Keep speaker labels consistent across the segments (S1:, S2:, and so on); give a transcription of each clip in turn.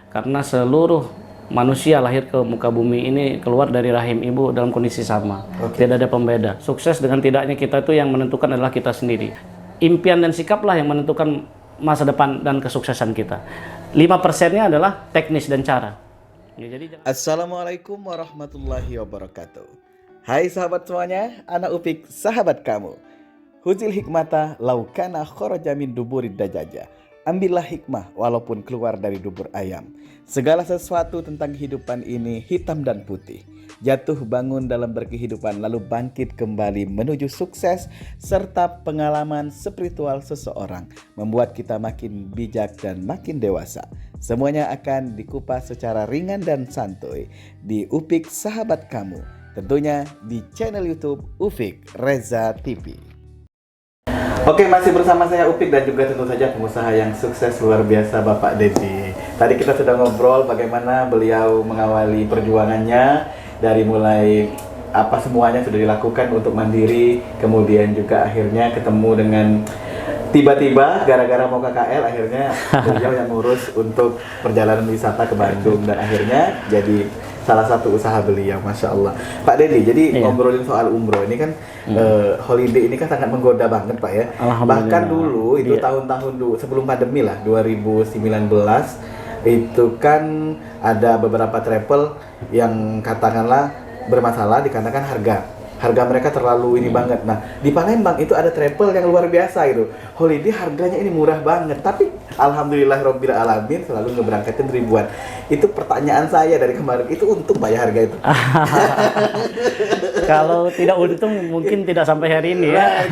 S1: Karena seluruh manusia lahir ke muka bumi ini keluar dari rahim ibu dalam kondisi sama. Tidak ada pembeda. Sukses dengan tidaknya kita itu yang menentukan adalah kita sendiri. Impian dan sikaplah yang menentukan masa depan dan kesuksesan kita. 5%-nya adalah teknis dan cara.
S2: Ya, jadi Assalamualaikum warahmatullahi wabarakatuh. Hai sahabat semuanya, anak Upik sahabat kamu. Huzil hikmata laukana kharaja min duburid dajaja. Ambillah hikmah walaupun keluar dari dubur ayam. Segala sesuatu tentang kehidupan ini hitam dan putih. Jatuh bangun dalam berkehidupan lalu bangkit kembali menuju sukses serta pengalaman spiritual seseorang membuat kita makin bijak dan makin dewasa. Semuanya akan dikupas secara ringan dan santuy di Upik Sahabat Kamu. Tentunya di channel YouTube Ufik Reza TV. Oke, masih bersama saya Upik dan juga tentu saja pengusaha yang sukses luar biasa Bapak Dedi. Tadi kita sudah ngobrol bagaimana beliau mengawali perjuangannya dari mulai apa semuanya sudah dilakukan untuk mandiri, kemudian juga akhirnya ketemu dengan tiba-tiba gara-gara mau KKL akhirnya beliau yang ngurus untuk perjalanan wisata ke Bandung dan akhirnya jadi salah satu usaha beliau, Masya Allah. Pak Dedi, jadi ngobrolin soal umroh ini kan holiday ini kan sangat menggoda banget Pak ya. Bahkan dulu itu tahun-tahun dulu sebelum pandemi lah 2019 itu kan ada beberapa travel yang katakanlah bermasalah dikarenakan harga mereka terlalu ini banget. Nah di Palembang itu ada travel yang luar biasa itu, holiday harganya ini murah banget, tapi alhamdulillah robbil alamin selalu ngeberangkatin ribuan. Itu pertanyaan saya dari kemarin, itu untung Pak ya harga itu?
S1: Kalau tidak untung mungkin tidak sampai hari ini ya.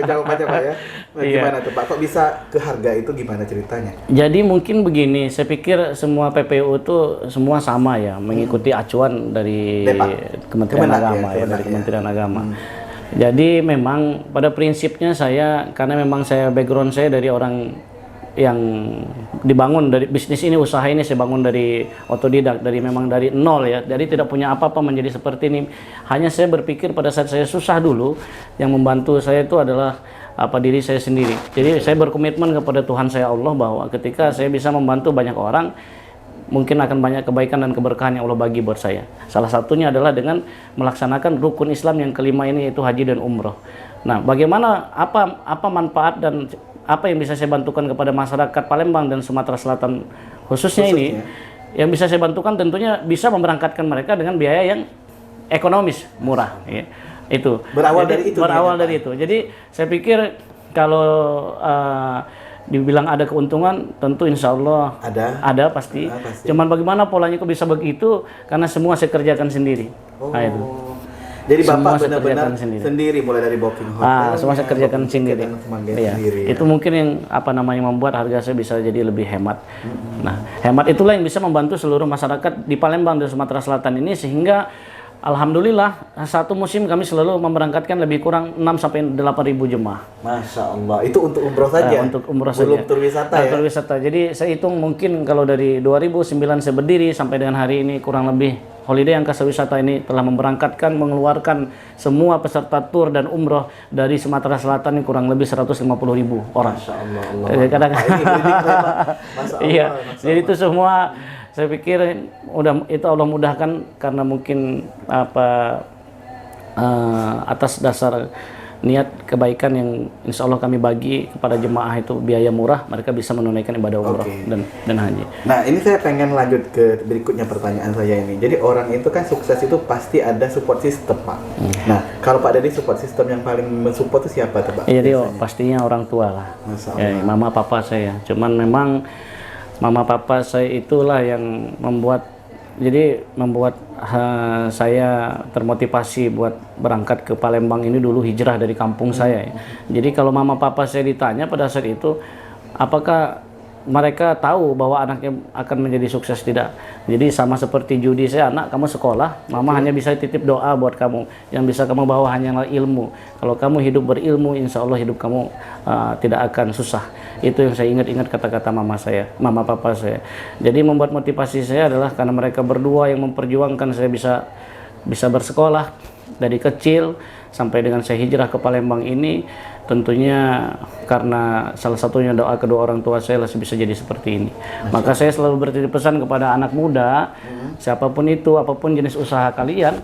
S2: Jawab aja Pak ya. Gimana tuh Pak, kok bisa ke harga itu, gimana ceritanya?
S1: Jadi mungkin begini, saya pikir semua PPU itu semua sama ya, mengikuti acuan dari Kementerian Agama ya, dari Kementerian Agama. Jadi memang pada prinsipnya saya, karena memang saya background saya dari orang yang dibangun dari bisnis ini, usaha ini saya bangun dari otodidak, dari memang dari nol ya, jadi tidak punya apa-apa menjadi seperti ini. Hanya saya berpikir pada saat saya susah dulu, yang membantu saya itu adalah diri saya sendiri. Jadi saya berkomitmen kepada Tuhan saya Allah bahwa ketika saya bisa membantu banyak orang, mungkin akan banyak kebaikan dan keberkahan yang Allah bagi buat saya. Salah satunya adalah dengan melaksanakan rukun Islam yang kelima ini, yaitu haji dan umroh. Nah, bagaimana apa manfaat dan apa yang bisa saya bantukan kepada masyarakat Palembang dan Sumatera Selatan khususnya ini, yang bisa saya bantukan tentunya bisa memberangkatkan mereka dengan biaya yang ekonomis murah ya. Itu berawal dari itu. Jadi saya pikir kalau dibilang ada keuntungan, tentu insya Allah ada pasti. Cuman bagaimana polanya kok bisa begitu, karena semua saya kerjakan sendiri. Nah, itu.
S2: Jadi Bapak benar-benar sendiri mulai dari booking hotel.
S1: Semua saya kerjakan sendiri. Itu mungkin yang membuat harga saya bisa jadi lebih hemat. Nah, hemat itulah yang bisa membantu seluruh masyarakat di Palembang dan Sumatera Selatan ini, sehingga alhamdulillah satu musim kami selalu memberangkatkan lebih kurang 6 sampai 8.000 jemaah.
S2: Masya Allah. Itu untuk umroh saja.
S1: Untuk umroh saja.
S2: Belum tur wisata ya.
S1: Tur wisata. Jadi saya hitung mungkin kalau dari 2009 saya berdiri sampai dengan hari ini kurang lebih Holiday Angkasa Wisata ini telah memberangkatkan, mengeluarkan semua peserta tur dan umroh dari Sumatera Selatan ini kurang lebih 150.000 orang.
S2: Masya Allah.
S1: Iya. Jadi itu semua saya pikir itu Allah mudahkan karena mungkin atas dasar niat kebaikan yang insya Allah kami bagi kepada jemaah itu biaya murah, mereka bisa menunaikan ibadah umroh dan haji.
S2: Nah ini saya pengen lanjut ke berikutnya pertanyaan saya ini. Jadi orang itu kan sukses itu pasti ada support system Pak. Nah kalau Pak Dedi support system yang paling mensupport itu siapa tuh Pak?
S1: Jadi pastinya orang tua lah. Mama papa saya. Cuman memang mama papa saya itulah yang membuat saya termotivasi buat berangkat ke Palembang ini dulu, hijrah dari kampung saya ya. Jadi kalau mama papa saya ditanya pada saat itu apakah mereka tahu bahwa anaknya akan menjadi sukses, tidak. Jadi sama seperti Judi saya, anak kamu sekolah, mama hanya bisa titip doa buat kamu, yang bisa kamu bawa hanyalah ilmu. Kalau kamu hidup berilmu, insya Allah hidup kamu tidak akan susah. Itu yang saya ingat kata-kata mama papa saya. Jadi membuat motivasi saya adalah karena mereka berdua yang memperjuangkan saya bisa bersekolah dari kecil sampai dengan saya hijrah ke Palembang ini tentunya karena salah satunya doa kedua orang tua saya bisa jadi seperti ini. Maka saya selalu bertitip pesan kepada anak muda, siapapun itu, apapun jenis usaha kalian,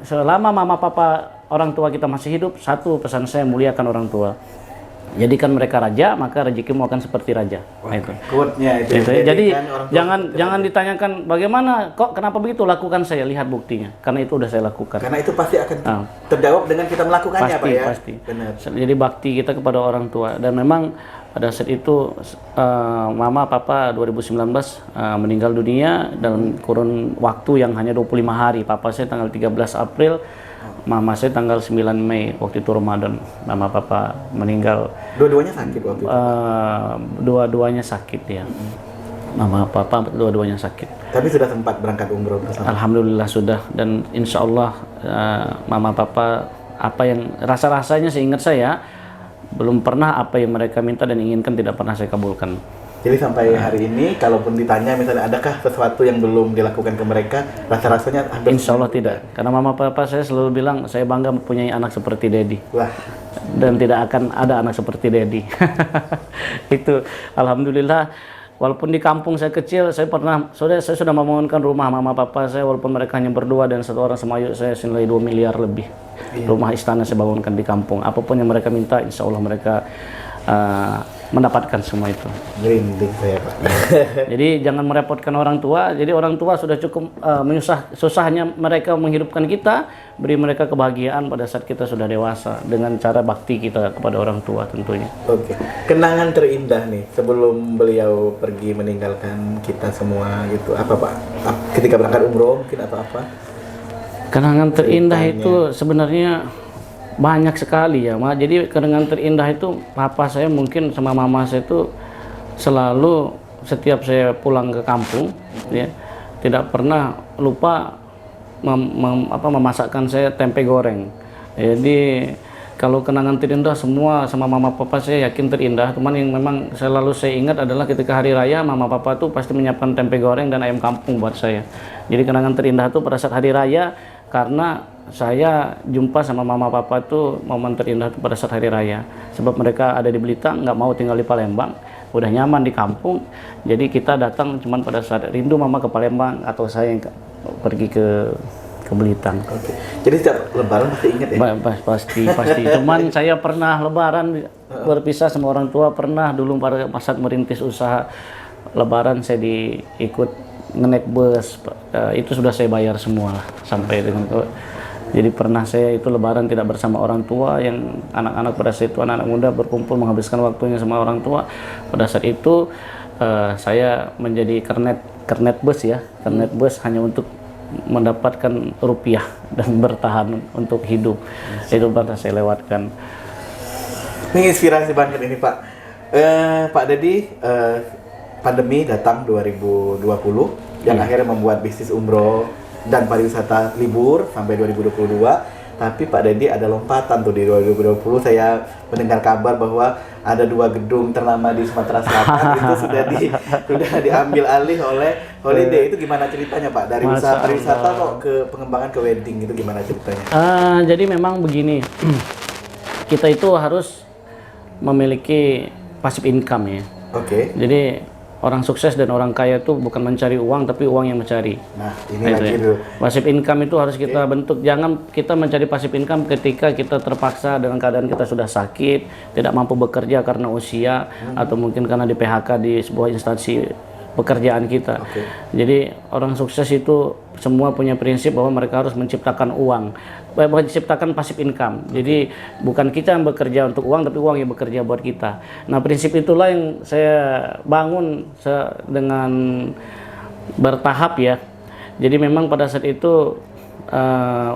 S1: selama mama papa orang tua kita masih hidup, satu pesan saya, muliakan orang tua. Jadikan mereka raja, maka rezekimu akan seperti raja.
S2: Wah,
S1: itu.
S2: Quote-nya itu.
S1: Jadi jangan ditanyakan bagaimana kok kenapa begitu, lakukan saya, lihat buktinya. Karena itu udah saya lakukan.
S2: Karena itu pasti akan terjawab dengan kita melakukannya,
S1: pasti,
S2: Pak ya.
S1: Pasti.
S2: Benar.
S1: Jadi bakti kita kepada orang tua, dan memang pada saat itu mama papa 2019 meninggal dunia dalam kurun waktu yang hanya 25 hari. Papa saya tanggal 13 April, mama saya tanggal 9 Mei, waktu itu Ramadan. Mama papa meninggal.
S2: Dua-duanya sakit waktu itu?
S1: Dua-duanya sakit ya. Mama papa dua-duanya sakit.
S2: Tapi sudah sempat berangkat umroh bersama?
S1: Alhamdulillah sudah, dan insya Allah mama papa apa yang rasa-rasanya seingat saya belum pernah apa yang mereka minta dan inginkan tidak pernah saya kabulkan.
S2: Jadi sampai hari ini, kalaupun ditanya misalnya adakah sesuatu yang belum dilakukan ke mereka, rasa-rasanya hampir
S1: insya Allah tidak. Karena mama papa saya selalu bilang, saya bangga mempunyai anak seperti Dedi.
S2: Wah.
S1: Dan tidak akan ada anak seperti Dedi. Itu alhamdulillah. Walaupun di kampung saya kecil, saya sudah membangunkan rumah mama papa saya, walaupun mereka hanya berdua dan satu orang sama yuk saya senilai 2 miliar lebih. Rumah istana saya bangunkan di kampung. Apapun yang mereka minta, insya Allah mereka mendapatkan semua itu.
S2: Merinding saya, Pak.
S1: Jadi jangan merepotkan orang tua. Jadi orang tua sudah cukup susahnya mereka menghidupkan kita, beri mereka kebahagiaan pada saat kita sudah dewasa dengan cara bakti kita kepada orang tua tentunya.
S2: Oke. Kenangan terindah nih sebelum beliau pergi meninggalkan kita semua gitu. Apa, Pak? Ketika berangkat umroh mungkin atau apa?
S1: Kenangan terindah itu sebenarnya banyak sekali ya, Ma. Jadi kenangan terindah itu papa saya mungkin sama mama saya itu selalu setiap saya pulang ke kampung ya, tidak pernah lupa memasakkan saya tempe goreng. Jadi kalau kenangan terindah semua sama mama papa saya yakin terindah, cuman yang memang selalu saya ingat adalah ketika hari raya mama papa tuh pasti menyiapkan tempe goreng dan ayam kampung buat saya. Jadi kenangan terindah tuh pada saat hari raya, karena saya jumpa sama mama papa tuh momen terindah tuh pada saat hari raya, sebab mereka ada di Blitar, nggak mau tinggal di Palembang, udah nyaman di kampung. Jadi kita datang cuman pada saat rindu mama ke Palembang atau saya yang pergi ke Blitar.
S2: Oke. Jadi setiap lebaran pasti ingat ya?
S1: Pasti. Cuman saya pernah lebaran berpisah sama orang tua, pernah dulu pada masa merintis usaha lebaran saya ikut ngenaik bus, itu sudah saya bayar semua sampai dengan jadi pernah saya itu lebaran tidak bersama orang tua, yang anak-anak pada saat itu anak-anak muda berkumpul menghabiskan waktunya sama orang tua. Pada saat itu saya menjadi kernet bus ya, kernet bus hanya untuk mendapatkan rupiah dan bertahan untuk hidup. Itu pernah saya lewatkan.
S2: Ini inspirasi banget ini, Pak. Pak Dedi, pandemi datang 2020 yang akhirnya membuat bisnis umroh dan pariwisata libur sampai 2022. Tapi Pak Dedi ada lompatan tuh di 2020. Saya mendengar kabar bahwa ada 2 gedung ternama di Sumatera Selatan itu sudah diambil alih oleh Holiday. Itu gimana ceritanya, Pak? Dari usaha pariwisata kok ke pengembangan ke wedding, itu gimana ceritanya?
S1: Jadi memang begini, kita itu harus memiliki passive income ya.
S2: Oke.
S1: Jadi orang sukses dan orang kaya itu bukan mencari uang, tapi uang yang mencari.
S2: Nah, ini lagi dulu.
S1: Passive income itu harus kita bentuk. Jangan kita mencari passive income ketika kita terpaksa dengan keadaan kita sudah sakit, tidak mampu bekerja karena usia, atau mungkin karena di PHK di sebuah instansi pekerjaan kita. Jadi orang sukses itu semua punya prinsip bahwa mereka harus menciptakan uang, menciptakan passive income. Jadi bukan kita yang bekerja untuk uang, tapi uang yang bekerja buat kita. Nah, prinsip itulah yang saya bangun dengan bertahap ya. Jadi memang pada saat itu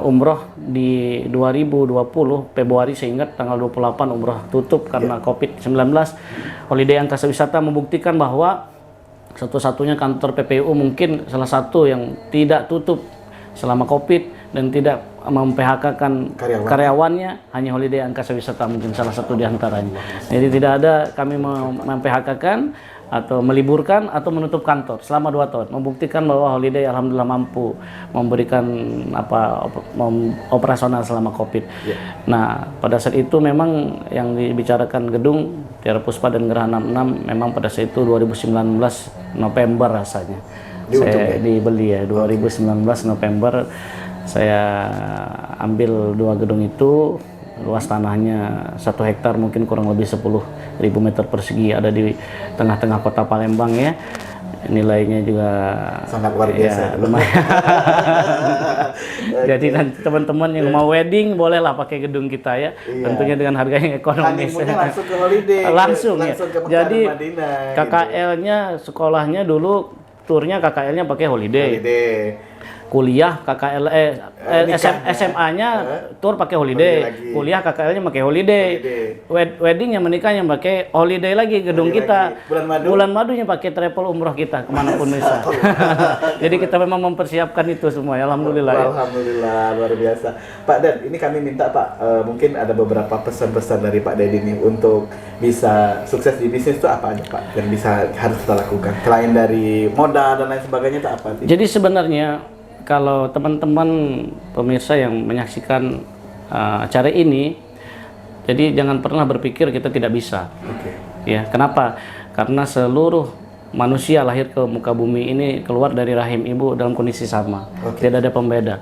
S1: umroh di 2020 Februari, saya ingat tanggal 28 umroh tutup karena COVID-19. Holiday Angkasa Wisata membuktikan bahwa satu-satunya kantor PPU mungkin salah satu yang tidak tutup selama COVID dan tidak mem-PHK-kan karyawannya, hanya Holiday Angkasa Wisata mungkin salah satu di antaranya. Jadi tidak ada kami mem-PHK-kan, atau meliburkan atau menutup kantor selama 2 tahun, membuktikan bahwa Holiday alhamdulillah mampu memberikan operasional selama Covid. Nah, pada saat itu memang yang dibicarakan gedung Tiara Puspa dan Geraha 66 memang pada saat itu 2019 November rasanya. Saya dibeli ya 2019 November saya ambil 2 gedung itu. Luas tanahnya 1 hektar mungkin kurang lebih 10.000 meter persegi, ada di tengah-tengah kota Palembang ya. Nilainya juga
S2: sangat luar biasa.
S1: Ya, lumayan. Jadi nanti teman-teman yang mau wedding bolehlah pakai gedung kita ya. Tentunya dengan harga yang ekonomis.
S2: Langsung ke Holiday.
S1: Langsung ya.
S2: Ke Mekah
S1: Jadi
S2: dan Madinah,
S1: KKL-nya sekolahnya dulu turnya KKL-nya pakai Holiday. Kuliah KKL SMA-nya tur pakai Holiday, kuliah KKL-nya pakai Holiday, wedding-nya menikahnya pakai Holiday lagi gedung kita, bulan madunya pakai travel umroh kita kemanapun bisa. Jadi kita memang mempersiapkan itu semua ya, alhamdulillah.
S2: Alhamdulillah, luar biasa. Pak Ded, ini kami minta Pak, mungkin ada beberapa pesan-pesan dari Pak Ded ini untuk bisa sukses di bisnis itu apa aja Pak, yang bisa harus kita lakukan selain dari modal dan lain sebagainya itu apa?
S1: Jadi sebenarnya kalau teman-teman pemirsa yang menyaksikan acara ini, jadi jangan pernah berpikir kita tidak bisa. Ya, kenapa? Karena seluruh manusia lahir ke muka bumi ini keluar dari rahim ibu dalam kondisi sama. Tidak ada pembeda.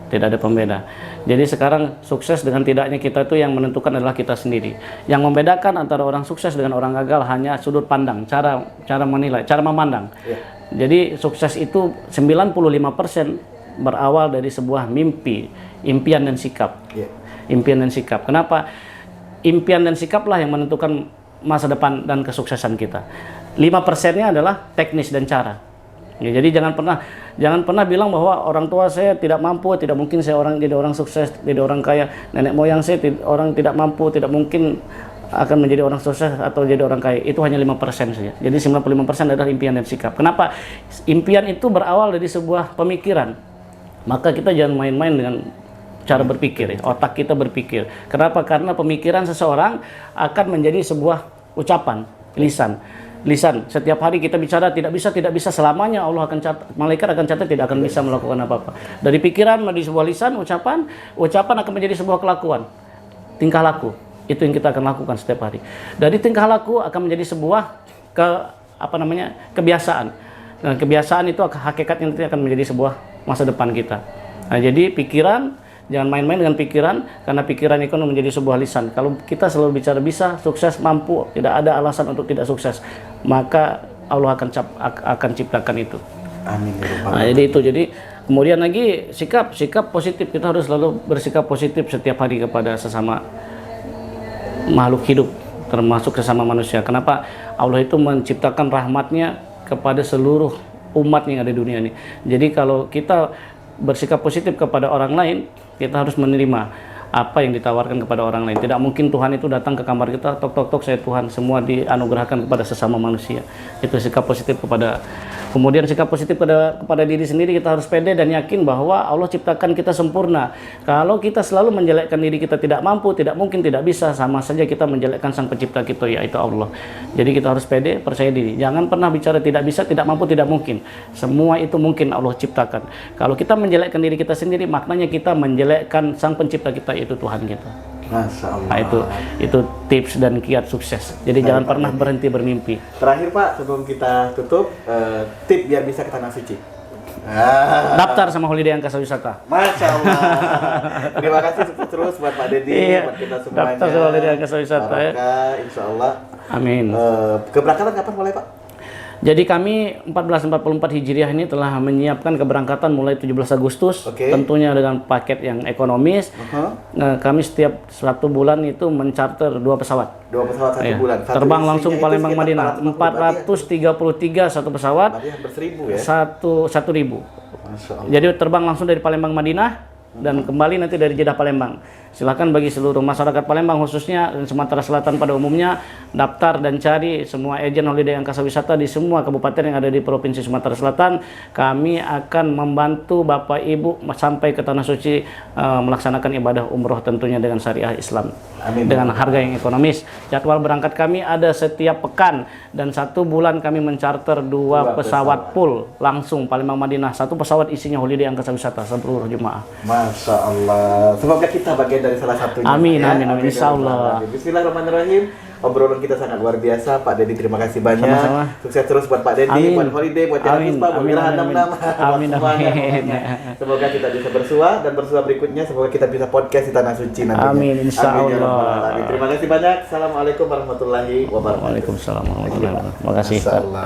S1: Tidak ada pembeda. Jadi sekarang sukses dengan tidaknya kita itu yang menentukan adalah kita sendiri. Yang membedakan antara orang sukses dengan orang gagal hanya sudut pandang, cara menilai, cara memandang. Jadi sukses itu 95% berawal dari sebuah mimpi, impian dan sikap. Impian dan sikap. Kenapa? Impian dan sikaplah yang menentukan masa depan dan kesuksesan kita. 5%-nya adalah teknis dan cara. Ya, jadi jangan pernah bilang bahwa orang tua saya tidak mampu, tidak mungkin saya jadi orang sukses, jadi orang kaya. Nenek moyang saya orang tidak mampu, tidak mungkin akan menjadi orang sukses atau jadi orang kaya. Itu hanya 5% saja. Jadi 95% adalah impian dan sikap. Kenapa? Impian itu berawal dari sebuah pemikiran. Maka kita jangan main-main dengan cara berpikir, ya. Otak kita berpikir. Kenapa? Karena pemikiran seseorang akan menjadi sebuah ucapan, lisan. Setiap hari kita bicara tidak bisa selamanya Allah akan catat, malaikat akan catat tidak akan bisa melakukan apa-apa. Dari pikiran menjadi sebuah lisan, ucapan akan menjadi sebuah kelakuan, tingkah laku. Itu yang kita akan lakukan setiap hari. Dari tingkah laku akan menjadi sebuah kebiasaan. Nah, kebiasaan itu hakikatnya nanti akan menjadi sebuah masa depan kita. Nah, jadi pikiran, jangan main-main dengan pikiran, karena pikiran itu menjadi sebuah lisan. Kalau kita selalu bicara bisa, sukses, mampu, tidak ada alasan untuk tidak sukses, maka Allah akan ciptakan itu.
S2: Amin.
S1: Nah, jadi itu. Jadi kemudian lagi sikap positif. Kita harus selalu bersikap positif setiap hari kepada sesama makhluk hidup, termasuk sesama manusia. Kenapa? Allah itu menciptakan rahmatnya kepada seluruh umat yang ada di dunia ini. Jadi kalau kita bersikap positif kepada orang lain, kita harus menerima apa yang ditawarkan kepada orang lain. Tidak mungkin Tuhan itu datang ke kamar kita, tok saya Tuhan, semua dianugerahkan kepada sesama manusia. Itu sikap positif kemudian sikap positif kepada diri sendiri. Kita harus pede dan yakin bahwa Allah ciptakan kita sempurna. Kalau kita selalu menjelekkan diri kita tidak mampu, tidak mungkin, tidak bisa, sama saja kita menjelekkan sang pencipta kita, yaitu Allah. Jadi kita harus pede, percaya diri. Jangan pernah bicara tidak bisa, tidak mampu, tidak mungkin. Semua itu mungkin Allah ciptakan. Kalau kita menjelekkan diri kita sendiri, maknanya kita menjelekkan sang pencipta kita, yaitu Tuhan kita.
S2: Masya Allah.
S1: Nah, itu tips dan kiat sukses. Jadi jangan pernah berhenti bermimpi.
S2: Terakhir Pak, sebelum kita tutup, tip biar bisa ke Tanah Suci.
S1: Daftar sama Holiday Angkasa Wisata.
S2: Masya Allah. Terima kasih sukses terus buat Pak Dedi, buat kita semuanya.
S1: Daftar sama Holiday Angkasa Wisata ya.
S2: Insya Allah.
S1: Amin.
S2: Keberangkatan kapan mulai Pak?
S1: Jadi kami 1444 Hijriah ini telah menyiapkan keberangkatan mulai 17 Agustus, tentunya dengan paket yang ekonomis. Nah, kami setiap 1 bulan itu mencarter 2 pesawat.
S2: 2 pesawat 1 bulan.
S1: Terbang langsung Palembang Madinah. 433 satu pesawat.
S2: Berapa ya? 1.000 ya?
S1: 1.000. Jadi terbang langsung dari Palembang Madinah dan kembali nanti dari Jeddah Palembang. Silakan bagi seluruh masyarakat Palembang khususnya dan Sumatera Selatan pada umumnya daftar dan cari semua agen holiday angkasa wisata di semua kabupaten yang ada di Provinsi Sumatera Selatan. Kami akan membantu Bapak Ibu sampai ke Tanah Suci melaksanakan ibadah umroh tentunya dengan syariah Islam.
S2: Amin.
S1: Dengan harga yang ekonomis. Jadwal berangkat kami ada setiap pekan dan 1 bulan kami mencarter 2 pesawat full langsung Palembang Madinah. 1 pesawat isinya holiday angkasa wisata seluruh jemaah.
S2: Masya Allah. Semoga kita bagian dari salah satunya.
S1: Amin,
S2: ya.
S1: amin, amin. Insya Allah.
S2: Bismillahirrahmanirrahim. Obrolan kita sangat luar biasa, Pak Dedi. Terima kasih banyak.
S1: Sama-sama.
S2: Sukses terus buat Pak Dedi,
S1: Amin.
S2: buat holiday, buat Jalan
S1: Amin.
S2: Puspa, buat
S1: Amin,
S2: Geraha
S1: amin,
S2: 66.
S1: amin,
S2: buat semuanya,
S1: amin.
S2: pokoknya. Semoga kita bisa bersua dan bersua berikutnya. Semoga kita bisa podcast di Tanah Suci nantinya.
S1: Amin, insya
S2: Amin, ya
S1: Allah.
S2: Rabbal Alamin. Terima kasih banyak. Assalamualaikum warahmatullahi wabarakatuh.
S1: Waalaikumsalam warahmatullahi wabarakatuh. Terima kasih.
S2: Masya Allah.